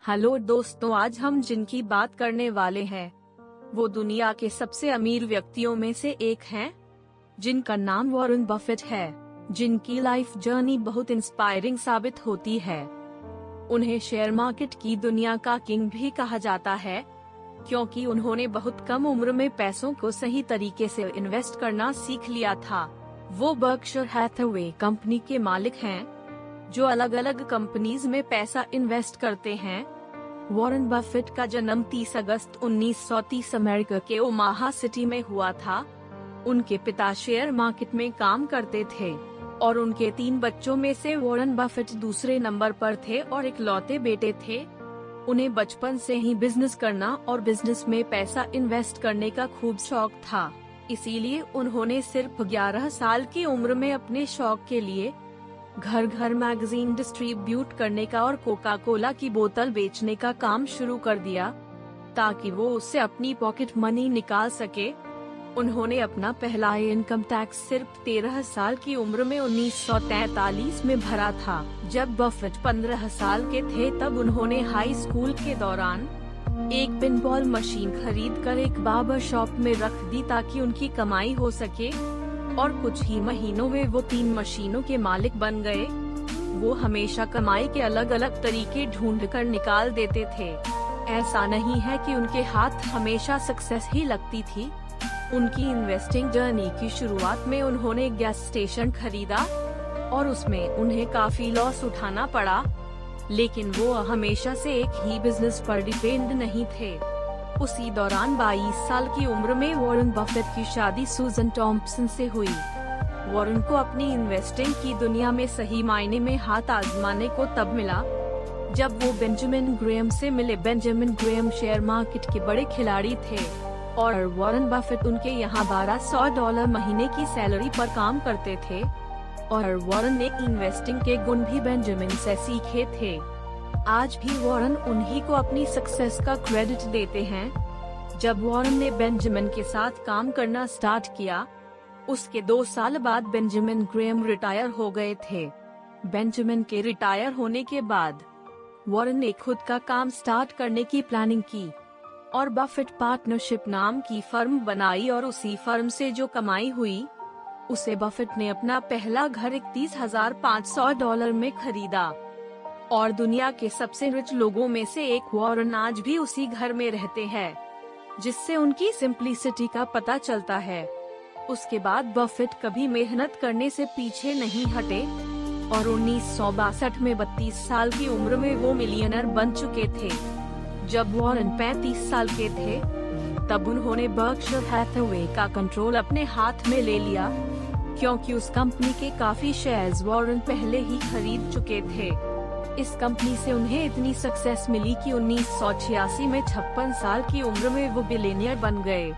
Hello दोस्तों, आज हम जिनकी बात करने वाले हैं वो दुनिया के सबसे अमीर व्यक्तियों में से एक हैं, जिनका नाम वॉरेन बफेट है, जिनकी लाइफ जर्नी बहुत इंस्पायरिंग साबित होती है। उन्हें शेयर मार्केट की दुनिया का किंग भी कहा जाता है, क्योंकि उन्होंने बहुत कम उम्र में पैसों को सही तरीके से इन्वेस्ट करना सीख लिया था। वो बर्कशायर हैथवे कंपनी के मालिक हैं, जो अलग अलग कंपनीज में पैसा इन्वेस्ट करते हैं। वॉरेन बफेट का जन्म 30 अगस्त 1930 अमेरिका के ओमाहा सिटी में हुआ था। उनके पिता शेयर मार्केट में काम करते थे और उनके 3 बच्चों में से वॉरेन बफेट दूसरे नंबर पर थे और इकलौते बेटे थे। उन्हें बचपन से ही बिजनेस करना और बिजनेस में पैसा इन्वेस्ट करने का खूब शौक था, इसीलिए उन्होंने सिर्फ 11 साल की उम्र में अपने शौक के लिए घर घर मैगजीन डिस्ट्रीब्यूट करने का और कोका कोला की बोतल बेचने का काम शुरू कर दिया, ताकि वो उससे अपनी पॉकेट मनी निकाल सके। उन्होंने अपना पहला इनकम टैक्स सिर्फ 13 साल की उम्र में 1943 में भरा था। जब बफेट 15 साल के थे तब उन्होंने हाई स्कूल के दौरान एक पिनबॉल मशीन खरीदकर एक बार्बर शॉप में रख दी ताकि उनकी कमाई हो सके, और कुछ ही महीनों में वो 3 मशीनों के मालिक बन गए। वो हमेशा कमाई के अलग अलग तरीके ढूंढकर निकाल देते थे। ऐसा नहीं है कि उनके हाथ हमेशा सक्सेस ही लगती थी। उनकी इन्वेस्टिंग जर्नी की शुरुआत में उन्होंने गैस स्टेशन खरीदा और उसमें उन्हें काफी लॉस उठाना पड़ा, लेकिन वो हमेशा से एक ही बिजनेस पर डिपेंड नहीं थे। उसी दौरान 22 साल की उम्र में वॉरेन बफेट की शादी सूजन थॉम्पसन से हुई। वॉरेन को अपनी इन्वेस्टिंग की दुनिया में सही मायने में हाथ आजमाने को तब मिला जब वो बेंजामिन ग्रेहम से मिले। बेंजामिन ग्रेहम शेयर मार्केट के बड़े खिलाड़ी थे और वॉरेन बफेट उनके यहाँ $1200 महीने की सैलरी पर काम करते थे, और वॉरेन ने इन्वेस्टिंग के गुण भी बेंजामिन से सीखे थे। आज भी वॉरेन उन्हीं को अपनी सक्सेस का क्रेडिट देते हैं। जब वॉरेन ने बेंजामिन के साथ काम करना स्टार्ट किया, उसके 2 साल बाद बेंजामिन ग्रेहम रिटायर हो गए थे। बेंजामिन के रिटायर होने के बाद वॉरेन ने खुद का काम स्टार्ट करने की प्लानिंग की और बफेट पार्टनरशिप नाम की फर्म बनाई, और उसी फर्म से जो कमाई हुई उसे बफेट ने अपना पहला घर $31,500 में खरीदा, और दुनिया के सबसे रिच लोगों में से एक वॉरेन आज भी उसी घर में रहते हैं, जिससे उनकी सिंप्लिसिटी का पता चलता है। उसके बाद बफेट कभी मेहनत करने से पीछे नहीं हटे और 1962 में 32 साल की उम्र में वो मिलियनर बन चुके थे। जब वॉरेन 35 साल के थे तब उन्होंने बर्कशायर हैथवे का कंट्रोल अपने हाथ में ले लिया, क्योंकि उस कंपनी के काफी शेयर्स वॉरेन पहले ही खरीद चुके थे। इस कंपनी से उन्हें इतनी सक्सेस मिली कि 1986 में 56 साल की उम्र में वो बिलियनियर बन गए।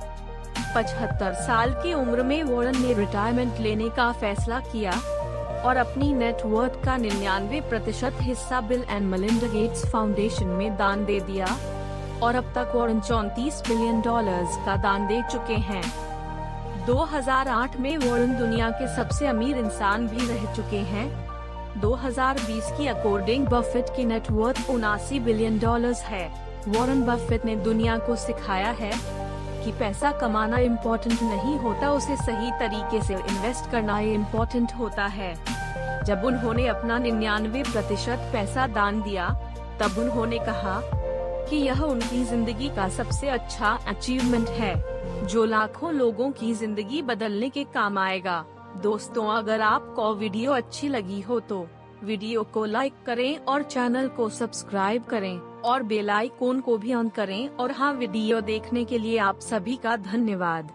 75 साल की उम्र में वॉरेन ने रिटायरमेंट लेने का फैसला किया और अपनी नेटवर्थ का 99% हिस्सा bill and Melinda Gates foundation में दान दे दिया, और अब तक वॉरेन $34 बिलियन का दान दे चुके हैं। 2008 में वॉरेन दुनिया के सबसे अमीर इंसान भी रह चुके हैं। 2020 की अकॉर्डिंग बफेट की नेटवर्थ $79 बिलियन है। वॉरेन बफेट ने दुनिया को सिखाया है कि पैसा कमाना इम्पोर्टेंट नहीं होता, उसे सही तरीके से इन्वेस्ट करना इम्पोर्टेंट होता है। जब उन्होंने अपना 99% पैसा दान दिया, तब उन्होंने कहा कि यह उनकी जिंदगी का सबसे अच्छा अचीवमेंट है, जो लाखों लोगों की जिंदगी बदलने के काम आएगा। दोस्तों, अगर आपको वीडियो अच्छी लगी हो तो वीडियो को लाइक करें और चैनल को सब्सक्राइब करें और बेल आइकन को भी ऑन करें। और हाँ, वीडियो देखने के लिए आप सभी का धन्यवाद।